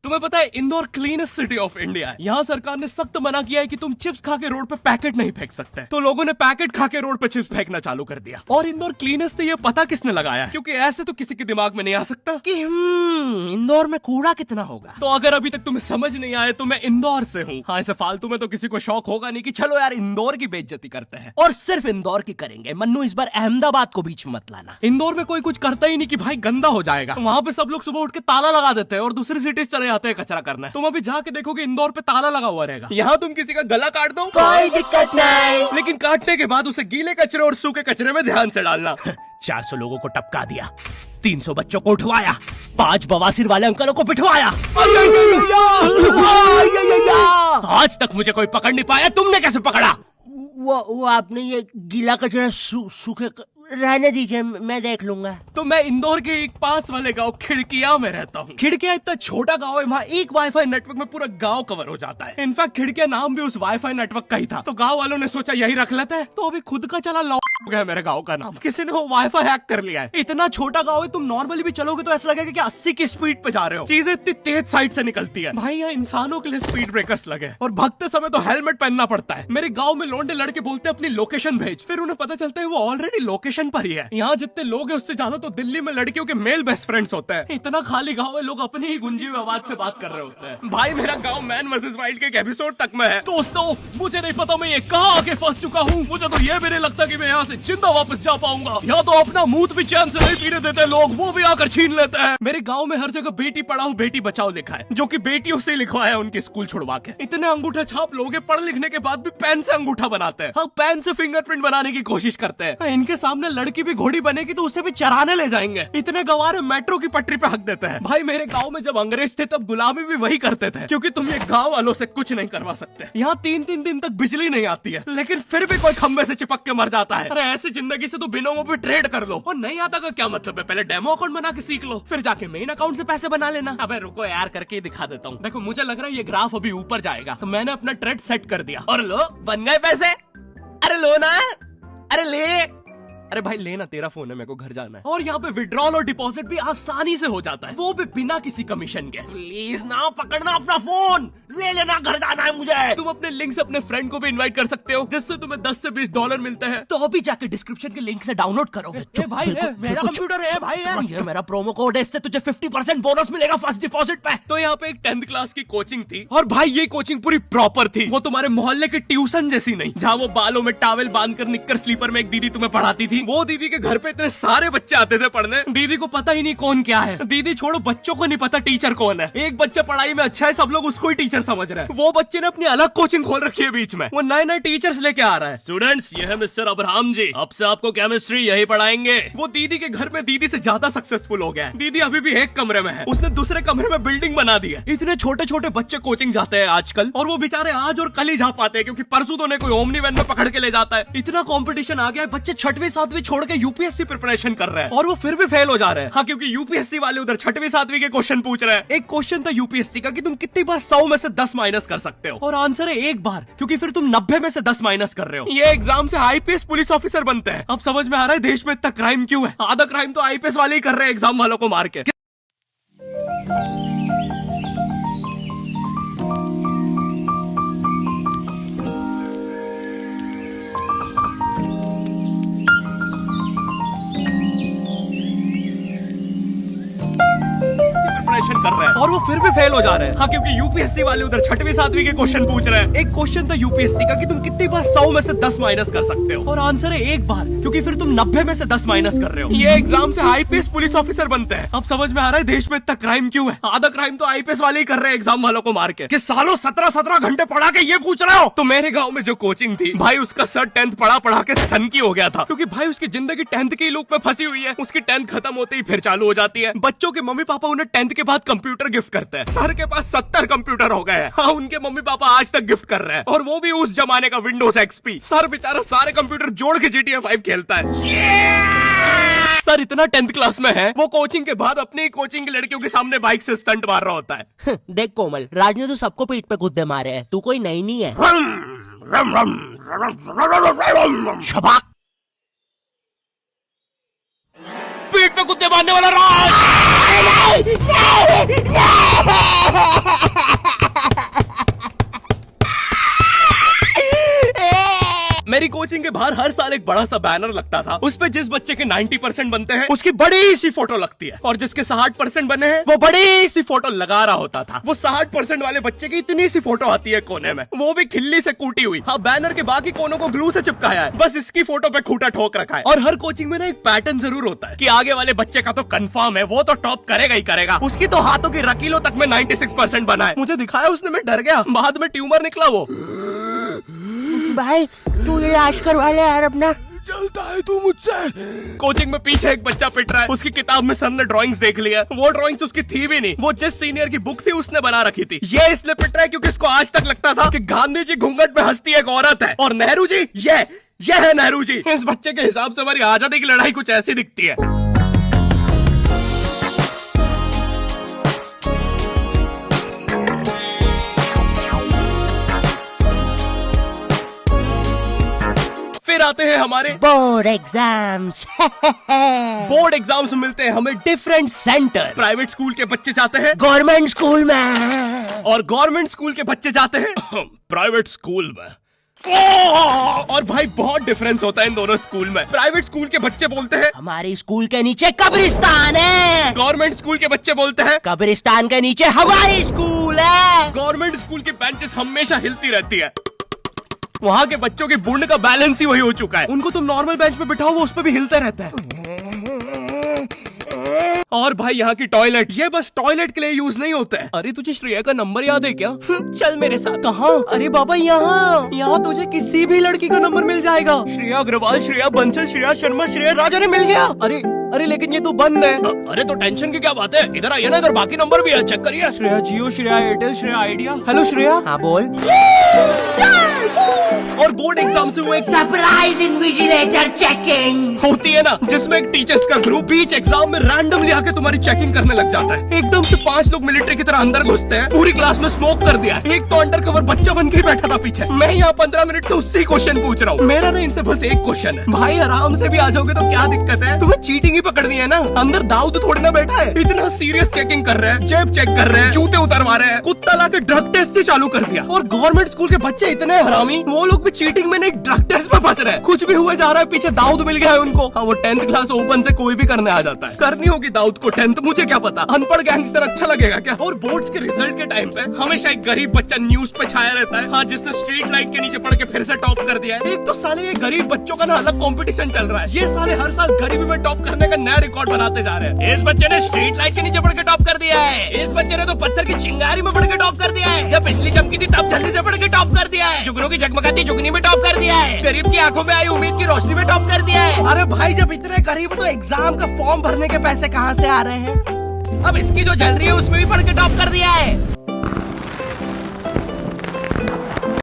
तुम्हें पता है Indore cleanest city of India है। यहाँ सरकार ने सख्त मना किया है कि तुम चिप्स खा के रोड पे पैकेट नहीं फेंक सकते। तो लोगों ने पैकेट खा के रोड पे चिप्स फेंकना चालू कर दिया। और इंदौर क्लीनेस्ट से ये पता किसने लगाया है? क्योंकि ऐसे तो किसी के दिमाग में नहीं आ सकता कि इंदौर में कूड़ा कितना होगा। तो अगर अभी तक तुम्हें समझ नहीं आया तो मैं इंदौर से हूँ। हाँ, ऐसे फालतू में तो किसी को शौक होगा नहीं कि चलो यार इंदौर की बेइज्जती करते हैं। और सिर्फ इंदौर की करेंगे। मन्नू, इस बार अहमदाबाद को बीच में मत लाना। इंदौर में कोई कुछ करता ही नहीं कि भाई गंदा हो जाएगा। वहाँ पे सब लोग सुबह उठ के ताला लगा देते हैं और दूसरी सिटीज चले जाते हैं कचरा करना। तुम अभी जाके देखोगे इंदौर पे ताला लगा हुआ रहेगा। यहाँ तुम किसी का गला काट दो कोई दिक्कत नहीं, लेकिन काटने के बाद उसे गीले कचरे और सूखे कचरे में ध्यान से डालना। 400 लोगों को टपका दिया, 300 बच्चों को उठवाया, 5 बवासीर वाले अंकलों को बिठवाया। आज तक मुझे कोई पकड़ नहीं पाया, तुमने कैसे पकड़ा? वो आपने ये गीला कचरा सूखे रहने दीजिए, मैं देख लूंगा। तो मैं इंदौर के एक पास वाले गांव खिड़किया में रहता हूँ। खिड़किया इतना छोटा गांव है, वहाँ एक वाईफाई नेटवर्क में पूरा गांव कवर हो जाता है। इनफैक्ट खिड़किया नाम भी उस वाईफाई नेटवर्क का ही था। तो गांव वालों ने सोचा यही रख लेते हैं। तो अभी खुद का चला लॉ हो गया मेरे गांव का नाम। किसी ने वो वाईफाई हैक कर लिया है। इतना छोटा गाँव है, तुम नॉर्मली भी चलोगे तो ऐसा लगेगा कि 80 की स्पीड पे जा रहे हो। चीजें इतनी तेज साइड से निकलती है। भाई यहाँ इंसानों के लिए स्पीड ब्रेकर्स लगे और भगते समय तो हेलमेट पहनना पड़ता है। मेरे गाँव में लौंडे लड़के बोलते अपनी लोकेशन भेज, फिर उन्हें पता चलता है वो ऑलरेडी लोकेशन पर ही है। यहाँ जितने लोग हैं उससे ज्यादा तो दिल्ली में लड़कियों के मेल बेस्ट फ्रेंड्स होते हैं। इतना खाली गांव है, लोग अपनी ही गुंजी हुई आवाज से बात कर रहे होते हैं। भाई मेरा गांव मैन वर्सेस वाइल्ड के एक एपिसोड तक में है। दोस्तों, मुझे नहीं पता मैं ये कहाँ आके फंस चुका हूँ। मुझे तो ये भी नहीं लगता कि मैं यहाँ से जिंदा वापस जा पाऊंगा। यहाँ तो अपना मूत भी चैन से नहीं पीने देते लोग, वो भी आकर छीन लेते हैं। मेरे गाँव में हर जगह बेटी पढ़ाओ बेटी बचाओ लिखा है, जो की बेटियों से लिखवाया उनके स्कूल छुड़वा के। इतने अंगूठा छाप लोग पढ़ लिखने के बाद भी पेन से अंगूठा बनाते हैं। हाँ, पेन से फिंगरप्रिंट बनाने की कोशिश करते हैं। इनके सामने लड़की भी घोड़ी बनेगी तो उसे भी चराने ले जाएंगे। इतने गवार मेट्रो की पटरी पे हक देते हैं। भाई मेरे गांव में जब अंग्रेज थे तब गुलामी भी वही करते थे, क्योंकि तुम ये गांव वालों से कुछ नहीं करवा सकते। यहाँ 3-3 दिन तक बिजली नहीं आती है, लेकिन फिर भी कोई खंबे से चिपक के मर जाता है। अरे ऐसी जिंदगी से तो बिनोमो पे ट्रेड कर लो। और नहीं आता का क्या मतलब है? पहले डेमो अकाउंट बना के सीख लो, फिर जाके मेन अकाउंट से पैसे बना लेना। अबे रुको यार, करके दिखा देता हूँ। देखो, मुझे लग रहा है ये ग्राफ अभी ऊपर जाएगा, तो मैंने अपना ट्रेड सेट कर दिया और लो बन गए पैसे। अरे लो ना, अरे ले। अरे भाई लेना, तेरा फोन है, मेरे को घर जाना है। और यहाँ पे विड्रॉल और डिपॉजिट भी आसानी से हो जाता है, वो भी बिना किसी कमीशन के। प्लीज ना पकड़ना अपना फोन, ले लेना, घर जाना है मुझे। तुम अपने लिंक से अपने फ्रेंड को भी इनवाइट कर सकते हो, जिससे तुम्हें 10 से 20 डॉलर मिलते हैं। तो अभी जाके डिस्क्रिप्शन के लिंक से डाउनलोड करो। भाई मेरा कंप्यूटर है भाई, ये मेरा प्रोमो कोड है, इससे तुझे 50% बोनस मिलेगा फर्स्ट डिपॉजिट पे। तो यहाँ पे एक 10th क्लास की कोचिंग थी, और भाई ये कोचिंग पूरी प्रॉपर थी। वो तुम्हारे मोहल्ले के ट्यूशन जैसी नहीं, जहाँ वो बालों में टावल बांधकर निक्कर स्लीपर में एक दीदी तुम्हें पढ़ाती थी। वो दीदी के घर पे इतने सारे बच्चे आते थे पढ़ने, दीदी को पता ही नहीं कौन क्या है। दीदी छोड़ो, बच्चों को नहीं पता टीचर कौन है। एक बच्चा पढ़ाई में अच्छा है, सब लोग उसको ही टीचर समझ रहे हैं। वो बच्चे ने अपनी अलग कोचिंग खोल रखी है बीच में, वो नए-नए टीचर्स लेके आ रहा है। स्टूडेंट्स, ये है मिस्टर अब्राहम जी, अब से आपको केमिस्ट्री यही पढ़ाएंगे। वो दीदी के घर में दीदी से ज्यादा सक्सेसफुल हो गया है। दीदी अभी भी एक कमरे में है, उसने दूसरे कमरे में बिल्डिंग बना दी है। इतने छोटे छोटे बच्चे कोचिंग जाते हैं आजकल, और वो बेचारे आज और कल ही जा पाते हैं, क्योंकि परसों तो कोई ओमनी वैन में पकड़ के ले जाता है। इतना कंपटीशन आ गया है, बच्चे 6वीं 7वीं छोड़ के यूपीएससी प्रिपरेशन कर रहे हैं, और वो फिर भी फेल हो जा रहे हैं। हाँ, क्योंकि यूपीएससी वाले उधर 6वीं 7वीं के क्वेश्चन पूछ रहे हैं। एक क्वेश्चन था यूपीएससी का कि तुम कितनी बार 100 में से 10 माइनस कर सकते हो, और आंसर है 1 बार, क्योंकि फिर तुम 90 में से 10 माइनस कर रहे हो। ये एग्जाम से आईपीएस पुलिस ऑफिसर बनते हैं। अब समझ में आ रहा है देश में इतना क्राइम क्यों है। आधा क्राइम तो आईपीएस वाले ही कर रहे हैं एग्जाम वालों को मार के। कर रहे हैं, और वो फिर भी फेल हो जा रहे हैं। हाँ, क्योंकि यूपीएससी वाले उधर 6वीं 7वीं के क्वेश्चन पूछ रहे हैं। एक क्वेश्चन था यूपीएससी का कि तुम कितनी बार 100 में से 10 माइनस कर सकते हो, और आंसर है 1 बार, क्योंकि फिर तुम 90 में से 10 माइनस कर रहे हो। ये एग्जाम से आईपीएस पुलिस ऑफिसर बनते हैं। अब समझ में आ रहा है देश में इतना क्राइम क्यों है। आधा क्राइम तो आईपीएस वाले ही कर रहे हैं एग्जाम वालों को मार के। कि सालों 17-17 घंटे पढ़ा के ये पूछ रहे हो। तो मेरे गाँव में जो कोचिंग थी, भाई उसका सर 10th पढ़ा के सन की हो गया था, क्योंकि भाई उसकी जिंदगी 10th की लूप में फंसी हुई है। उसकी 10th खत्म होते ही फिर चालू हो जाती है। बच्चों के मम्मी पापा उन्हें 10th के बाद कंप्यूटर गिफ्ट करते हैं। सर के पास 70 कंप्यूटर हो गए हैं। हाँ, उनके मम्मी पापा आज तक गिफ्ट कर रहे हैं, और वो भी उस जमाने का विंडोज एक्सपी। सर बेचारा सारे कंप्यूटर जोड़ के GTA 5 खेलता है। सर इतना 10th क्लास में है, वो कोचिंग के बाद अपनी कोचिंग की लड़कियों के सामने बाइक से स्टंट मार रहा होता है। देख कोमल, राज ने तो सबको पीठ पे कुत्ते मारे हैं, तू कोई नई नहीं है। शबाक, पीठ पे कुत्ते मारने वाला राज। साल एक बड़ा सा बैनर लगता था, उस पे जिस बच्चे के 90% बनते हैं उसकी बड़ी सी फोटो लगती है, और जिसके 60% बने हैं वो बड़ी सी फोटो लगा रहा होता था। वो 60% वाले बच्चे की इतनी सी फोटो आती है कोने में, वो भी खिल्ली से कूटी हुई। हाँ, बैनर के बाकी कोनों को ग्लू से चिपकाया है, बस इसकी फोटो पे खूंटा ठोक रखा है। और हर कोचिंग में ना एक पैटर्न जरूर होता है कि आगे वाले बच्चे का तो कंफर्म है, वो तो टॉप करेगा ही करेगा। उसकी तो हाथों की रकीलों तक में 96% बना है। मुझे दिखाया उसने, मैं डर गया, बाद में ट्यूमर निकला वो। भाई तू इलाज करवा ले यार अपना। चलता है तू मुझसे। कोचिंग में पीछे एक बच्चा पिट रहा है, उसकी किताब में सर ने ड्राइंग्स देख लिया, वो ड्राइंग्स उसकी थी भी नहीं, वो जिस सीनियर की बुक थी उसने बना रखी थी। ये इसलिए पिट रहा है क्योंकि इसको आज तक लगता था कि गांधी जी घूंघट में हंसती एक औरत है, और नेहरू जी ये है नेहरू जी। इस बच्चे के हिसाब से हमारी आजादी की लड़ाई कुछ ऐसी दिखती है। फिर आते हैं हमारे बोर्ड एग्जाम्स। बोर्ड एग्जाम्स मिलते हैं हमें डिफरेंट सेंटर। प्राइवेट स्कूल के बच्चे जाते हैं गवर्नमेंट स्कूल में, और गवर्नमेंट स्कूल के बच्चे जाते हैं प्राइवेट स्कूल में। और भाई बहुत डिफरेंस होता है इन दोनों स्कूल में। प्राइवेट स्कूल के बच्चे बोलते हैं हमारी स्कूल के नीचे कब्रिस्तान है। गवर्नमेंट स्कूल के बच्चे बोलते हैं कब्रिस्तान के नीचे हमारी स्कूल है। गवर्नमेंट स्कूल की बेंचेस हमेशा हिलती रहती है। वहाँ के बच्चों की बुंड का बैलेंस ही वही हो चुका है, उनको तुम नॉर्मल बेंच पे बिठाओ वो उस पे भी हिलते रहता है। और भाई यहाँ की टॉयलेट, ये बस टॉयलेट के लिए यूज नहीं होता है। अरे तुझे श्रेया का नंबर याद है क्या? चल मेरे साथ। कहाँ? अरे बाबा यहाँ तुझे किसी भी लड़की का नंबर मिल जाएगा। श्रेया अग्रवाल, श्रेया बंसल, श्रेया शर्मा, श्रेया राजा ने मिल गया। अरे लेकिन ये तो बंद है। अरे तो टेंशन की क्या बात है, इधर आइए ना, इधर बाकी नंबर भी है, चेक करिए। श्रेया जियो, श्रेया एयरटेल, श्रेया आइडिया। हेलो श्रेया। हाँ बोल। और बोर्ड एग्जाम से वो एक सरप्राइज इन्विजिलेटर चेकिंग होती है ना, जिसमें एक टीचर्स का ग्रुप बीच एग्जाम में रैंडमली आके तुम्हारी चेकिंग करने लग जाता है। एकदम से 5 लोग मिलिट्री की तरह अंदर घुसते हैं, पूरी क्लास में स्मोक कर दिया। एक तो अंडर कवर बच्चा बन के ही बैठा था पीछे। मैं यहाँ 15 मिनट से उससे क्वेश्चन पूछ रहा हूँ। मेरा ना इनसे बस एक क्वेश्चन है, भाई आराम से भी आ जाओगे तो क्या दिक्कत है, तुम्हें चीटिंग ही पकड़नी है ना, अंदर दाऊद थोड़ी ना बैठा है। इतना सीरियस चेकिंग कर रहे हैं, जेब चेक कर रहे हैं, जूते उतरवा रहे हैं, कुत्ता लाके ड्रग टेस्ट से चालू कर दिया। और गवर्नमेंट स्कूल के बच्चे इतने हरामी, वो लोग भी चीटिंग में नहीं ड्रग टेस्ट में फंस रहे हैं। कुछ भी हुए जा रहा है, पीछे दाऊद मिल गया है उनको। हाँ, वो 10th क्लास ओपन से कोई भी करने आ जाता है। करनी होगी दाऊद को 10th, मुझे क्या पता, अनपढ़ गैंगस्टर अच्छा लगेगा क्या? और बोर्ड्स के रिजल्ट के टाइम पे हमेशा एक गरीब बच्चा न्यूज पे छाया रहता है, हाँ, जिसने स्ट्रीट लाइट के नीचे पढ़ के फिर से टॉप कर दिया है। एक तो साले ये गरीब बच्चों का ना अलग कंपटीशन चल रहा है, ये साले हर साल गरीबी में टॉप करने का नया रिकॉर्ड बनाते जा रहे हैं। इस बच्चे ने स्ट्रीट लाइट के नीचे पढ़ के टॉप कर दिया है, इस बच्चे ने तो पत्थर की चिंगारी में पढ़ के टॉप कर दिया है, जब बिजली चमकी थी तब जल्दी से पढ़ के टॉप कर दिया है, जुगनू की जगमगाती जुगनी में टॉप कर दिया है, गरीब की आंखों में आई उम्मीद की रोशनी में टॉप कर दिया है। अरे भाई जब इतने गरीब तो एग्जाम का फॉर्म भरने के पैसे कहाँ से आ रहे हैं? अब इसकी जो जल रही है उसमें भी पढ़ के टॉप कर दिया है।